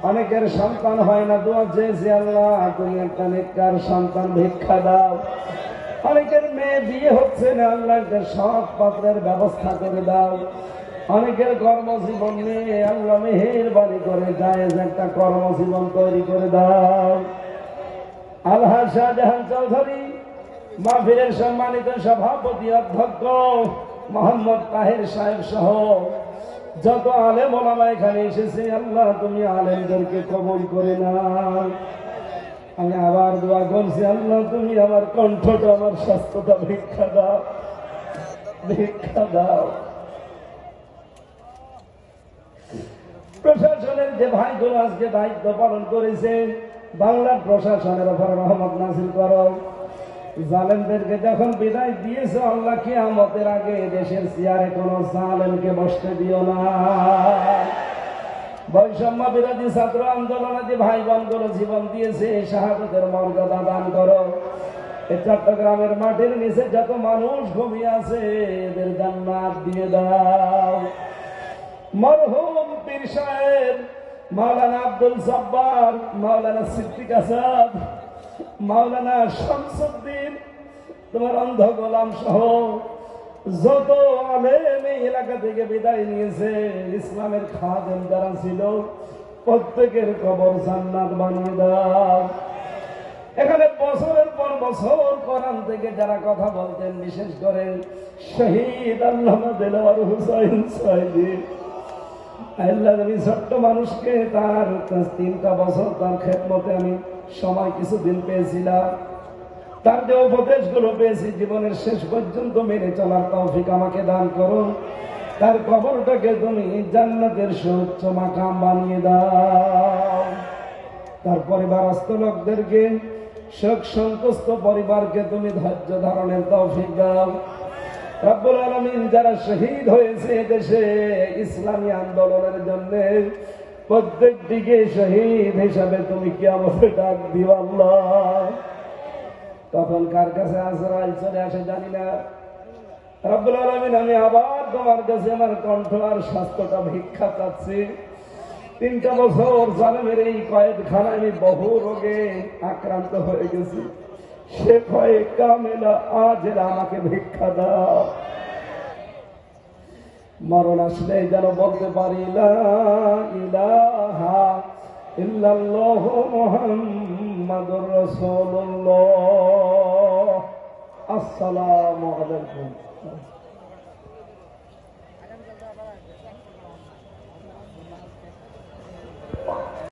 অনেকের সন্তান হয় না, দোয়া চেয়েছি আল্লাহ তুমি একটা নেককার সন্তান ভিক্ষা দাও। অনেকের মেয়ে বিয়ে হচ্ছে না, আল্লাহ একটা সৎ পাত্রের ব্যবস্থা করে দাও। অনেকের কর্মজীবন নিয়ে আল্লাহ মেহেরবানি করে জায়েজ একটা কর্মজীবন তৈরি করে দাও। আলহাজ শাহজাহান চৌধুরী মাহফিলের সম্মানিত সভাপতি অধ্যক্ষ মোহাম্মদ তাহের সাহেব সহ যত আলেম ওলামা এখানে এসেছে, আল্লাহ তুমি আলেমদেরকে কবুল করে নাও। আমি আবার দোয়া করছি, আল্লাহ তুমি আমার কণ্ঠটা, আমার স্বাস্থ্যটা ভিক্ষা দাও, ভিক্ষা দাও। প্রশাসনের যে ভাইগুলো আজকে দায়িত্ব পালন করেছে, বাংলার প্রশাসনের উপর রহমত নাযিল করো। জালেমদেরকে যখন বিদায় দিয়েছে, আল্লাহ কিয়ামতের আগে দেশের চেয়ারে কোন জালেমকে বসতে দিও না। বৈষম্য বিরোধী ছাত্র আন্দোলনে যে ভাই বোনগুলো জীবন দিয়েছে, শাহাদাতের মর্যাদা দান করো। এই চট্টগ্রামের মাটির নিচে যত মানুষ ঘুমিয়ে আছে, এদের জান্নাত দিয়ে দাও। মরহুম পীর সাহেব মাওলানা আব্দুল জব্বার, মাওলানা সিদ্দিক আসাদ, মাওলানা শামসুদ্দিন, তোমার অন্ধ গোলাম সহ যত আলেম এই এলাকা থেকে বিদায় নিয়েছে, ইসলামের খাদেম যারা ছিল, প্রত্যেকের কবর জান্নাত বানিয়ে দাও। এখানে বছরের পর বছর কোরআন থেকে যারা কথা বলতেন, বিশেষ করে শহীদ আল্লামা দেলোয়ার হোসাইন সাইদি, আল্লাহ আমি ছোট্ট মানুষকে তার 3টা বছর তার খেদমতে আমি সময় কিছুদিন পেয়েছিলাম। তার যে উপদেশগুলো পেয়েছি, জীবনের শেষ পর্যন্ত মেনে চলার তৌফিক আমাকে দান করো। তার কবরটাকে তুমি জান্নাতের সুউচ্চ মাকাম বানিয়ে দাও। তার পরিবারস্থ লোকদেরকে, শোক সন্তুষ্ট পরিবারকে তুমি ধৈর্য ধারণের তৌফিক দাও। রব্বুল আলামিন যারা শহীদ হয়েছে দেশে ইসলামী আন্দোলনের জন্য, প্রত্যেক দিকে শহীদ হিসাবে তুমি কিয়ামতে ডাক দিও আল্লাহ। তখন কার কাছে আজরাইল চলে আসে জানি না। রব্বুল আলামিন আমি আবার তোমার কাছে আমার কণ্ঠ আর স্বাস্থ্যটা ভিক্ষা চাচ্ছি। 3টা বছর জালেমের এই কয়েদখানায় আমি বহু রোগে আক্রান্ত হয়ে গেছি। সে ভয়ে কামেলা আজ আমাকে ভিক্ষা দাও। মরণ আসলে যেন বলতে পারি লা ইলাহা ইল্লাল্লাহু মুহাম্মাদুর রাসূলুল্লাহ। আসসালামু আলাইকুম।